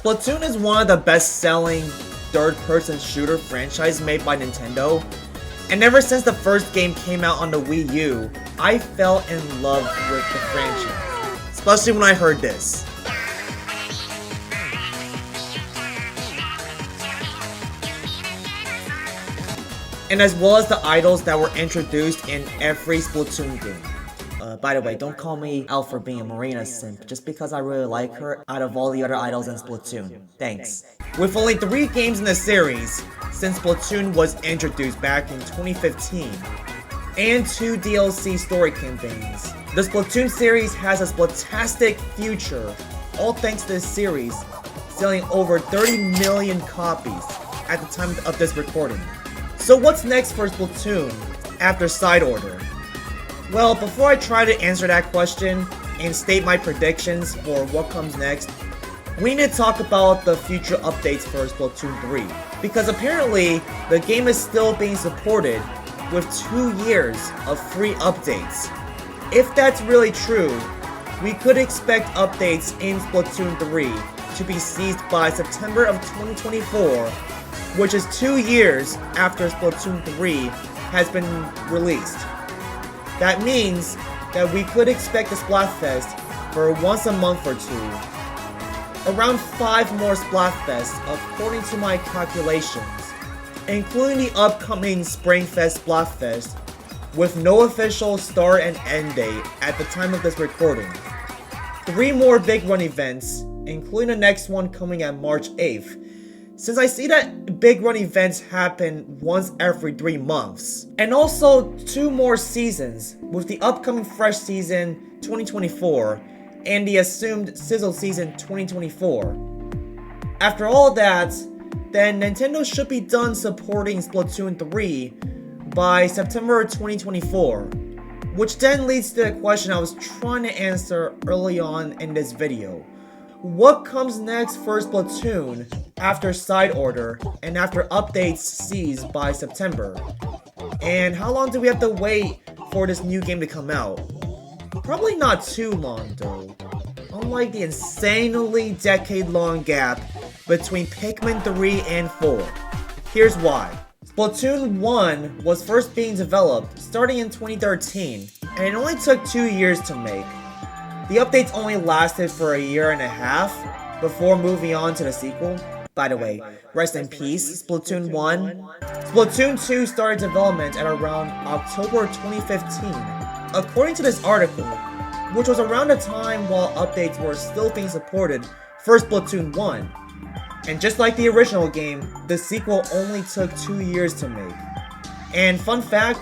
Splatoon is one of the best-selling third-person shooter franchises made by Nintendo, and ever since the first game came out on the Wii U, I fell in love with the franchise, especially when I heard this. And as well as the idols that were introduced in every Splatoon game. By the way, don't call me out for being a Marina simp just because I really like her out of all the other idols in Splatoon. Thanks. With only 3 games in the series since Splatoon was introduced back in 2015, and 2 DLC story campaigns, the Splatoon series has a splotastic future, all thanks to this series selling over 30 million copies at the time of this recording. So what's next for Splatoon after Side Order? Well, before I try to answer that question and state my predictions for what comes next, we need to talk about the future updates for Splatoon 3. Because apparently, the game is still being supported with 2 years of free updates. If that's really true, we could expect updates in Splatoon 3 to be seized by September of 2024, which is 2 years after Splatoon 3 has been released. That means that we could expect a Splatfest for once a month or 2. Around 5 more Splatfests according to my calculations, including the upcoming Springfest Splatfest with no official start and end date at the time of this recording. 3 more big run events, including the next one coming at March 8th. Since I see that big run events happen once every 3 months. And also 2 more seasons, with the upcoming Fresh Season 2024 and the assumed Sizzle Season 2024. After all that, then Nintendo should be done supporting Splatoon 3 by September 2024. Which then leads to the question I was trying to answer early on in this video. What comes next for Splatoon after Side Order and after updates seized by September? And how long do we have to wait for this new game to come out? Probably not too long though, unlike the insanely decade-long gap between Pikmin 3 and 4. Here's why. Splatoon 1 was first being developed starting in 2013, and it only took 2 years to make. The updates only lasted for a year and a half before moving on to the sequel. By the way, rest in peace, Splatoon 1. Splatoon 2 started development at around October 2015, according to this article, which was around the time while updates were still being supported for Splatoon 1. And just like the original game, the sequel only took 2 years to make. And fun fact,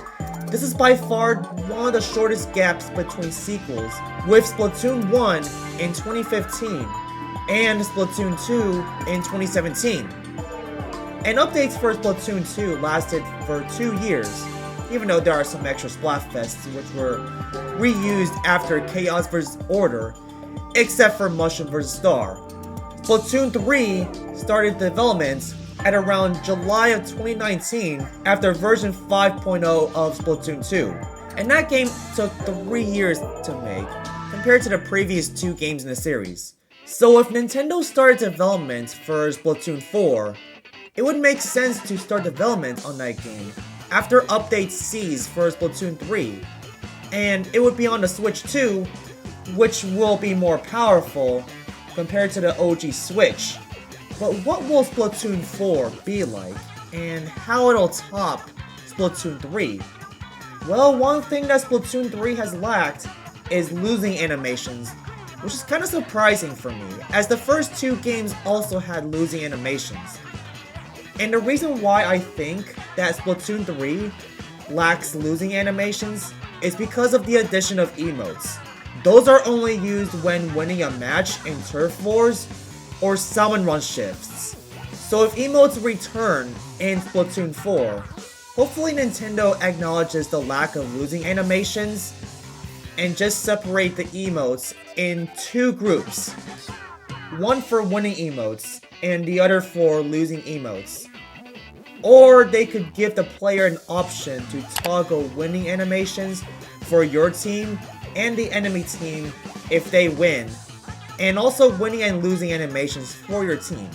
this is by far one of the shortest gaps between sequels, with Splatoon 1 in 2015 and Splatoon 2 in 2017. And updates for Splatoon 2 lasted for 2 years, even though there are some extra Splatfests which were reused after Chaos vs. Order, except for Mushroom vs. Star. Splatoon 3 started development at around July of 2019 after version 5.0 of Splatoon 2. And that game took 3 years to make, compared to the previous 2 games in the series. So if Nintendo started development for Splatoon 4, it would make sense to start development on that game after updates cease for Splatoon 3. And it would be on the Switch too, which will be more powerful compared to the OG Switch. But what will Splatoon 4 be like, and how it'll top Splatoon 3? Well, one thing that Splatoon 3 has lacked is losing animations, which is kind of surprising for me, as the first 2 games also had losing animations. And the reason why I think that Splatoon 3 lacks losing animations is because of the addition of emotes. Those are only used when winning a match in Turf Wars or Salmon Run shifts. So if emotes return in Splatoon 4, hopefully Nintendo acknowledges the lack of losing animations and just separate the emotes in 2 groups. One for winning emotes and the other for losing emotes. Or they could give the player an option to toggle winning animations for your team and the enemy team if they win, and also winning and losing animations for your team.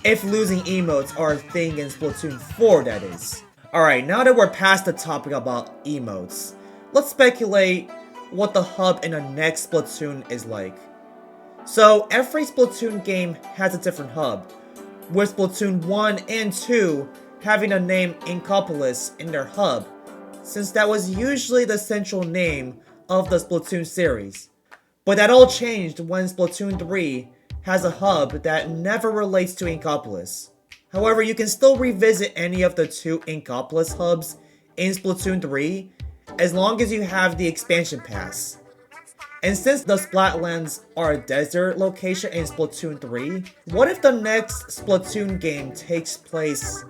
If losing emotes are a thing in Splatoon 4, that is. Alright, now that we're past the topic about emotes, let's speculate what the hub in the next Splatoon is like. So, every Splatoon game has a different hub, with Splatoon 1 and 2 having the name Inkopolis in their hub, since that was usually the central name of the Splatoon series. But that all changed when Splatoon 3 has a hub that never relates to Inkopolis. However, you can still revisit any of the two Inkopolis hubs in Splatoon 3 as long as you have the expansion pass. And since the Splatlands are a desert location in Splatoon 3, what if the next Splatoon game takes place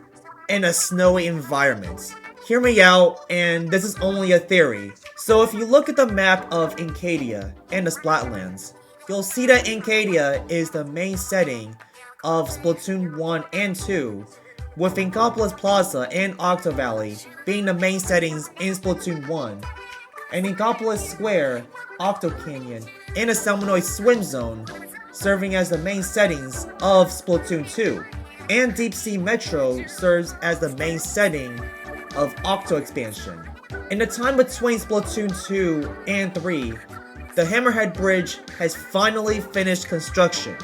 in a snowy environment? Hear me out, and this is only a theory. So if you look at the map of Incadia and the Splatlands, you'll see that Incadia is the main setting of Splatoon 1 and 2, with Inkopolis Plaza and Octo Valley being the main settings in Splatoon 1, and Inkopolis Square, Octo Canyon, and a Salmonoid Swim Zone serving as the main settings of Splatoon 2, and Deep Sea Metro serves as the main setting of Octo Expansion. In the time between Splatoon 2 and 3, the Hammerhead Bridge has finally finished construction,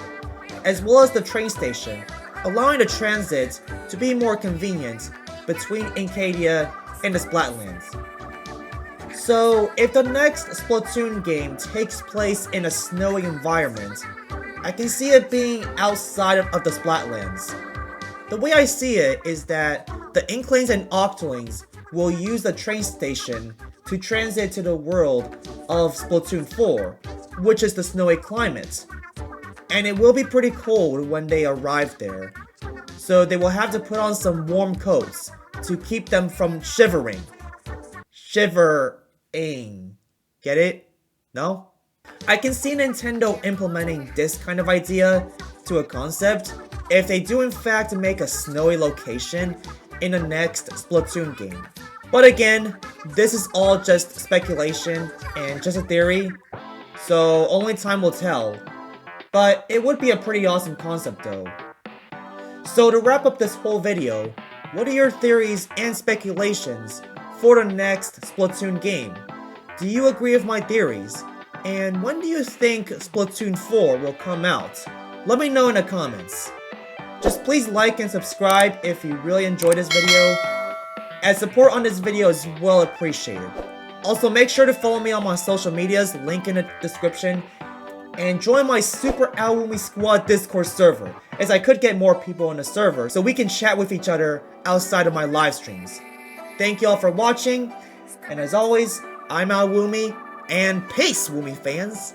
as well as the train station, allowing the transit to be more convenient between Incadia and the Splatlands. So, if the next Splatoon game takes place in a snowy environment, I can see it being outside of the Splatlands. The way I see it is that the Inklings and Octolings will use the train station to transit to the world of Splatoon 4, which is the snowy climate. And it will be pretty cold when they arrive there, so they will have to put on some warm coats to keep them from shivering. Shivering. Get it? No? I can see Nintendo implementing this kind of idea to a concept if they do in fact make a snowy location in the next Splatoon game. But again, this is all just speculation and just a theory, so only time will tell. But it would be a pretty awesome concept though. So to wrap up this whole video, what are your theories and speculations for the next Splatoon game? Do you agree with my theories? And when do you think Splatoon 4 will come out? Let me know in the comments. Just please like and subscribe if you really enjoyed this video, as support on this video is well appreciated. Also, make sure to follow me on my social medias, link in the description, and join my Super Alwumi Squad Discord server, as I could get more people in the server so we can chat with each other outside of my live streams. Thank you all for watching, and as always, I'm Alwumi, and peace, Wumi fans!